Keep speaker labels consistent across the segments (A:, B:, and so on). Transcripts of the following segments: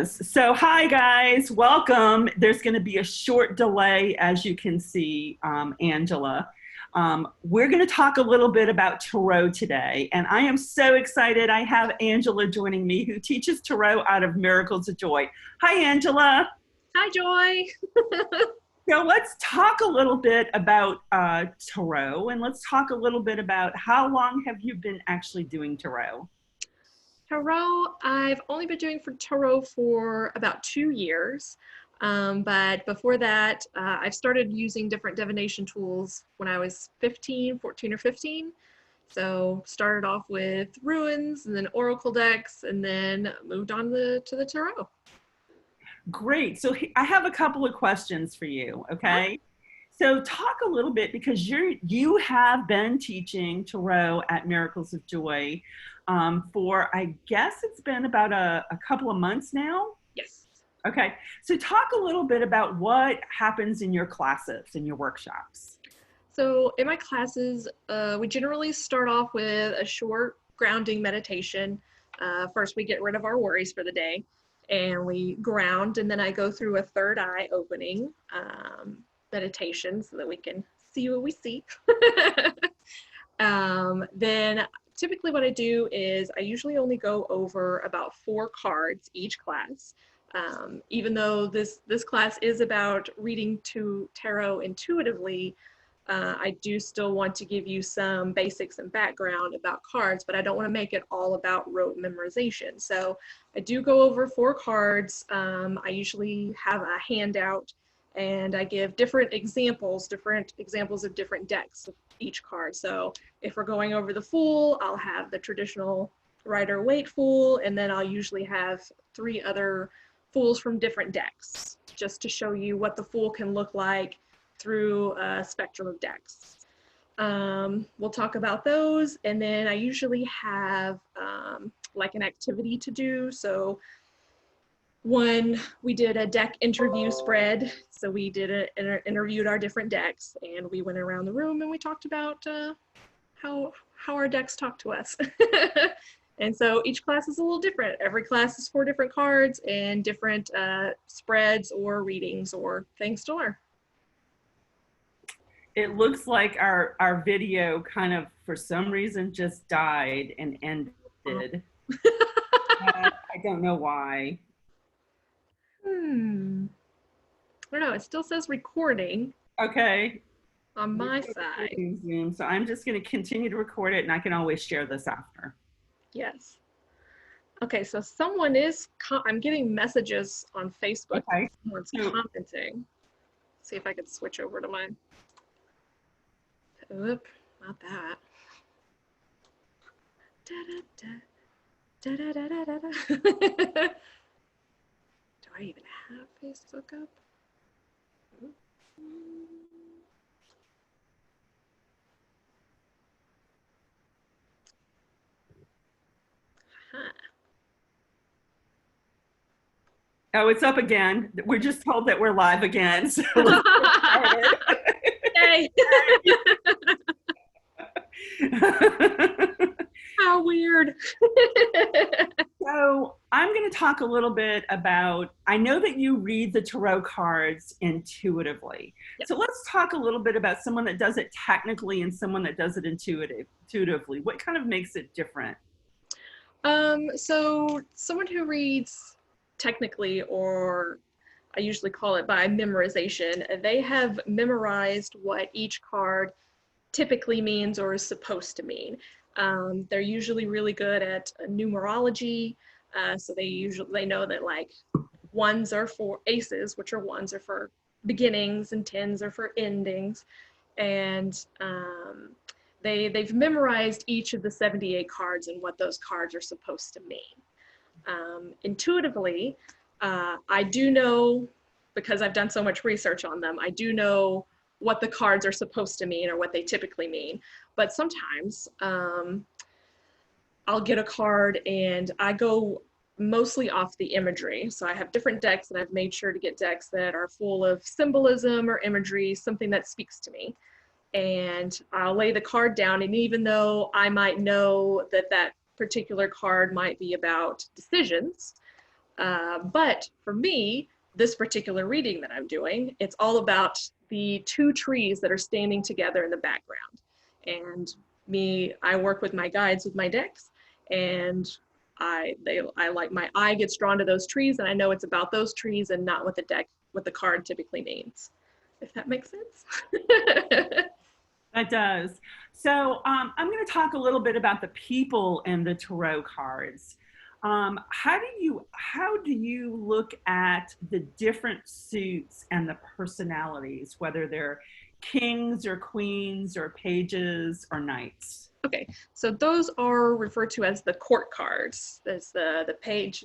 A: So, hi guys, welcome. There's going to be a short delay, as you can see, Angela. We're going to talk a little bit about Tarot today, and I am so excited. I have Angela joining me, who teaches Tarot out of Miracles of Joy. Hi, Angela.
B: Hi, Joy.
A: So, let's talk a little bit about Tarot, and let's talk a little bit about how long have you been actually doing Tarot?
B: Tarot, I've only been doing for Tarot for about 2 years. But before that, I've started using different divination tools when I was 14 or 15. So started off with ruins and then oracle decks and then moved on to the Tarot.
A: Great. So I have a couple of questions for you, okay? So talk a little bit because you have been teaching Tarot at Miracles of Joy for I guess it's been about a couple of months now.
B: Yes.
A: Okay. So talk a little bit about what happens in your classes, in your workshops.
B: So in my classes, we generally start off with a short grounding meditation. First, we get rid of our worries for the day and we ground, and then I go through a third eye opening meditation so that we can see what we see. Then typically what I do is I usually only go over about 4 cards each class. Even though this class is about reading to tarot intuitively, I do still want to give you some basics and background about cards, but I don't want to make it all about rote memorization. So I do go over 4 cards. I usually have a handout and I give different examples of different decks of each card. So if we're going over the Fool, I'll have the traditional Rider-Waite Fool, and then I'll usually have 3 other Fools from different decks, just to show you what the Fool can look like through a spectrum of decks. We'll talk about those, and then I usually have like an activity to do. So we did a deck interview spread. So we interviewed our different decks, and we went around the room and we talked about how our decks talk to us. And so each class is a little different. Every class is 4 different cards and different spreads or readings or things to learn.
A: It looks like our video kind of, for some reason, just died and ended. I don't know why.
B: I don't know, it still says recording.
A: Okay.
B: On my side.
A: Zoom, so I'm just going to continue to record it, and I can always share this after.
B: Yes. Okay, so I'm getting messages on Facebook.
A: Okay.
B: Someone's commenting. See if I could switch over to mine. Oop, not that. Do I even have Facebook up? Huh.
A: Oh, it's up again. We're just told that we're live again. So
B: Yay. How weird.
A: So I'm going to talk a little bit about, I know that you read the tarot cards intuitively. Yep. So let's talk a little bit about someone that does it technically and someone that does it intuitively. What kind of makes it different?
B: So someone who reads technically, or I usually call it by memorization, they have memorized what each card typically means or is supposed to mean. They're usually really good at numerology, so they know that like 1s are for aces, which are 1s are for beginnings, and 10s are for endings, and they've memorized each of the 78 cards and what those cards are supposed to mean. Intuitively, I do know, because I've done so much research on them, I do know what the cards are supposed to mean or what they typically mean. But sometimes I'll get a card and I go mostly off the imagery. So I have different decks, and I've made sure to get decks that are full of symbolism or imagery, something that speaks to me. And I'll lay the card down, and even though I might know that that particular card might be about decisions, But for me, this particular reading that I'm doing, it's all about the two trees that are standing together in the background. And I work with my guides with my decks, and I like, my eye gets drawn to those trees, and I know it's about those trees and not what the card typically means. If that makes sense.
A: That does. So I'm going to talk a little bit about the people in the tarot cards. How do you look at the different suits and the personalities, whether they're kings or queens or pages or knights?
B: Okay, so those are referred to as the court cards. There's the page,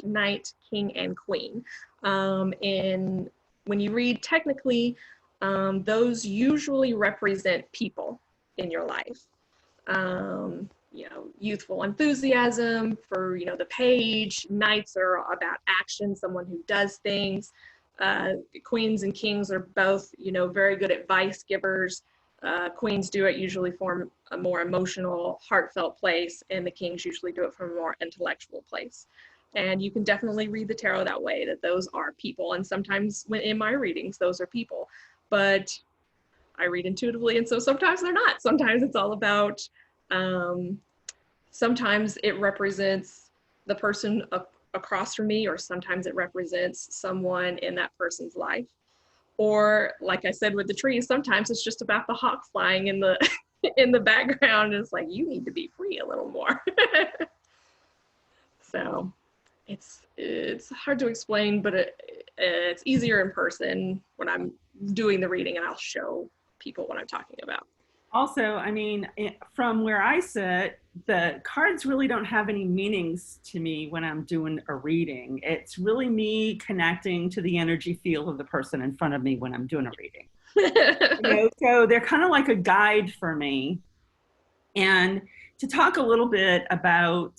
B: knight, king, and queen. And when you read technically, those usually represent people in your life. Youthful enthusiasm for, the page. Knights are about action, someone who does things. Queens and kings are both, very good advice givers. Queens do it usually from a more emotional, heartfelt place, and the kings usually do it from a more intellectual place. And you can definitely read the tarot that way, that those are people. And sometimes when in my readings, those are people. But I read intuitively, and so sometimes they're not. Sometimes it's all about, sometimes it represents the person across from me, or sometimes it represents someone in that person's life. Or like I said with the trees, sometimes it's just about the hawk flying in the in the background. It's like, you need to be free a little more. So it's hard to explain, but it's easier in person when I'm doing the reading, and I'll show people what I'm talking about.
A: Also, I mean, from where I sit, the cards really don't have any meanings to me when I'm doing a reading. It's really me connecting to the energy field of the person in front of me when I'm doing a reading. So they're kind of like a guide for me. And to talk a little bit about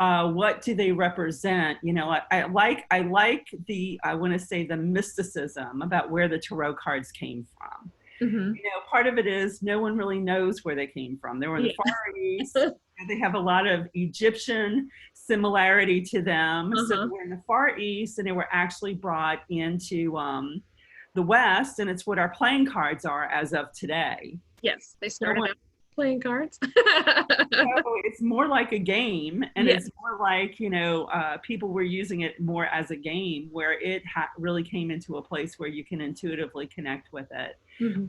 A: what do they represent, I like the, I want to say, the mysticism about where the tarot cards came from.
B: Mm-hmm.
A: Part of it is no one really knows where they came from. They were in the Far East. They have a lot of Egyptian similarity to them. So they were in the Far East, and they were actually brought into the West, and it's what our playing cards are as of today.
B: Yes, they started out playing cards.
A: So it's more like a game, and it's more like, people were using it more as a game, where it really came into a place where you can intuitively connect with it. Mm-hmm.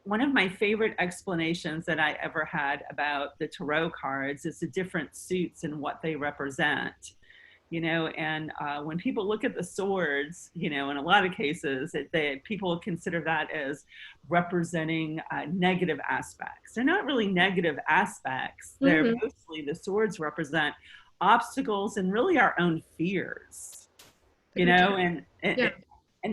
A: One of my favorite explanations that I ever had about the tarot cards is the different suits and what they represent. And when people look at the swords, in a lot of cases, people consider that as representing negative aspects. They're not really negative aspects. Mm-hmm. They're mostly, the swords represent obstacles and really our own fears, and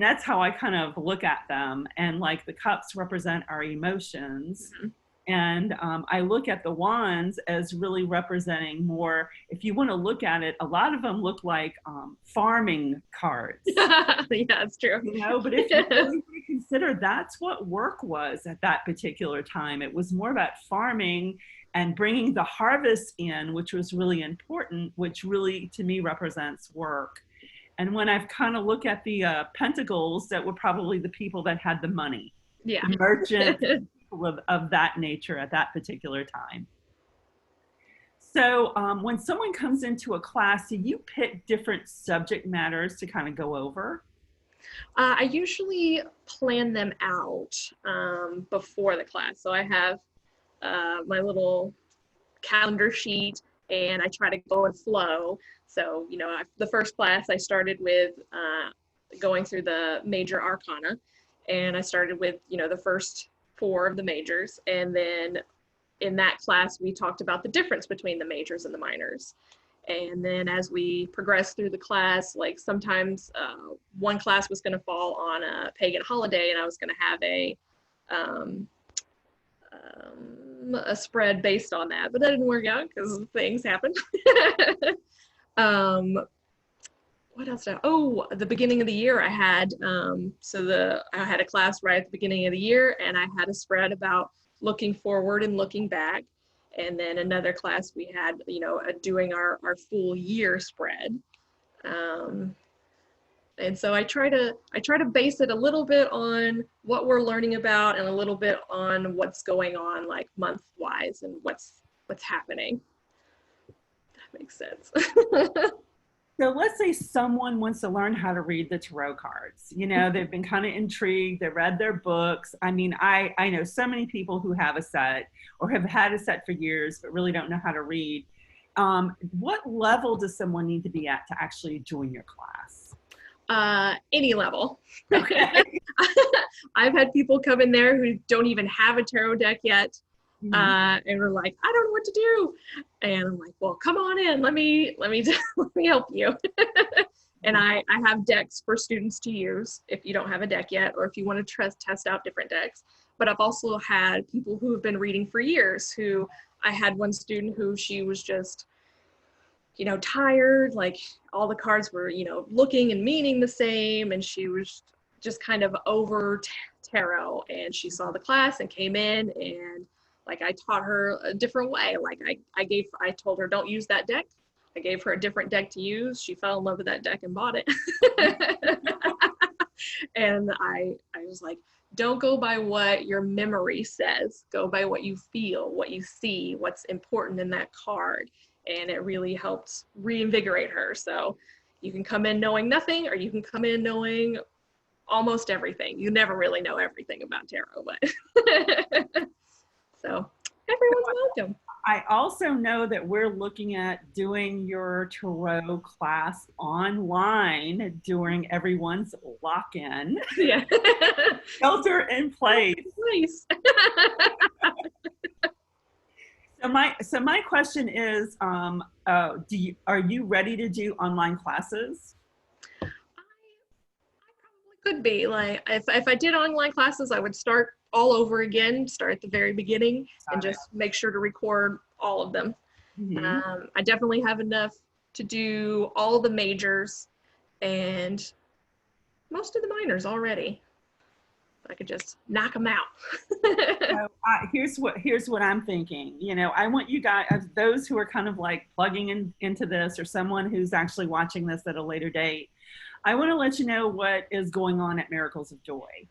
A: that's how I kind of look at them. And like the cups represent our emotions. Mm-hmm. And I look at the wands as really representing more, if you want to look at it, a lot of them look like farming cards.
B: Yeah, that's true.
A: But if you really consider, that's what work was at that particular time. It was more about farming and bringing the harvest in, which was really important, which really, to me, represents work. And when I've kind of looked at the pentacles, that were probably the people that had the money.
B: Yeah.
A: Merchants. Of that nature at that particular time. So when someone comes into a class, do you pick different subject matters to kind of go over?
B: I usually plan them out before the class. So I have my little calendar sheet, and I try to go and flow. So, the first class I started with going through the major arcana, and I started with, the first 4 of the majors, and then in that class we talked about the difference between the majors and the minors. And then as we progressed through the class, like sometimes one class was going to fall on a pagan holiday, and I was going to have a spread based on that, but that didn't work out because things happened. What else? At the beginning of the year I had, I had a class right at the beginning of the year, and I had a spread about looking forward and looking back. And then another class we had, you know, doing our full year spread. And so I try to base it a little bit on what we're learning about and a little bit on what's going on like month wise and what's happening. That makes sense.
A: So let's say someone wants to learn how to read the tarot cards. You know, they've been kind of intrigued. They read their books. I mean, I know so many people who have a set or have had a set for years, but really don't know how to read. What level does someone need to be at to actually join your class?
B: Any level.
A: Okay.
B: I've had people come in there who don't even have a tarot deck yet.
A: Mhm.
B: And we're like, I don't know what to do. And I'm like, well, come on in. Let me let me help you. And I have decks for students to use if you don't have a deck yet, or if you want to test out different decks. But I've also had people who have been reading for years. Who I had one student who she was just, you know, tired. Like all the cards were, you know, looking and meaning the same, and she was just kind of over tarot. And she saw the class and came in, and like I taught her a different way. Like I told her, don't use that deck. I gave her a different deck to use. She fell in love with that deck and bought it. And I was like, don't go by what your memory says. Go by what you feel, what you see, what's important in that card. And it really helped reinvigorate her. So you can come in knowing nothing, or you can come in knowing almost everything. You never really know everything about tarot, but so everyone's welcome.
A: I also know that we're looking at doing your tarot class online during everyone's lock-in.
B: Yeah.
A: Shelter in place.
B: Nice.
A: So my question is, are you ready to do online classes?
B: I probably could be. Like if I did online classes, I would start all over again, start at the very beginning, and just make sure to record all of them.
A: Mm-hmm.
B: I definitely have enough to do all the majors and most of the minors already. I could just knock them out.
A: So, here's what I'm thinking. You know, I want you guys, those who are kind of like plugging into this, or someone who's actually watching this at a later date, I want to let you know what is going on at Miracles of Joy.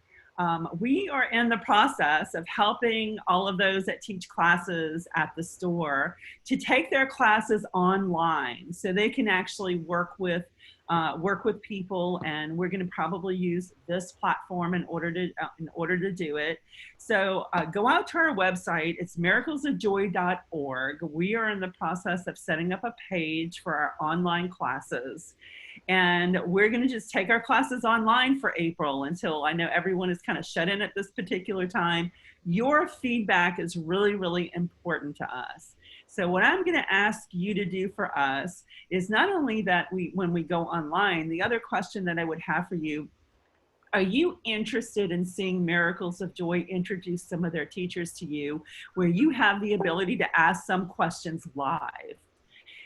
A: We are in the process of helping all of those that teach classes at the store to take their classes online, so they can actually work with people, and we're going to probably use this platform in order to do it. So go out to our website. It's miraclesofjoy.org. We are in the process of setting up a page for our online classes. And we're going to just take our classes online for April until, I know everyone is kind of shut in at this particular time. Your feedback is really, really important to us. So what I'm going to ask you to do for us is not only that when we go online, the other question that I would have for you, are you interested in seeing Miracles of Joy introduce some of their teachers to you, where you have the ability to ask some questions live?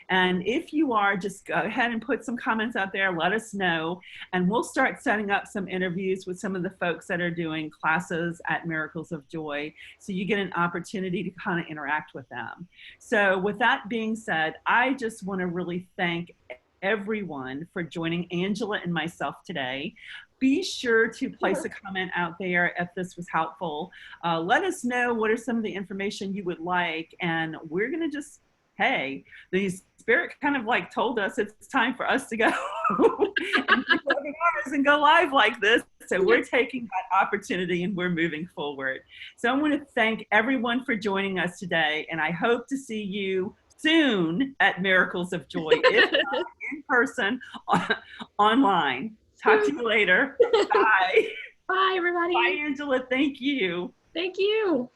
A: And if you are, just go ahead and put some comments out there, let us know, and we'll start setting up some interviews with some of the folks that are doing classes at Miracles of Joy, so you get an opportunity to kind of interact with them. So with that being said, I just want to really thank everyone for joining Angela and myself today. Be sure to place a comment out there if this was helpful. Let us know what are some of the information you would like, and we're going to just, hey, the Spirit kind of like told us it's time for us to go and do webinars and go live like this. So we're taking that opportunity and we're moving forward. So I want to thank everyone for joining us today, and I hope to see you soon at Miracles of Joy, if not in person, online. Talk to you later. Bye.
B: Bye, everybody.
A: Bye, Angela. Thank you.
B: Thank you.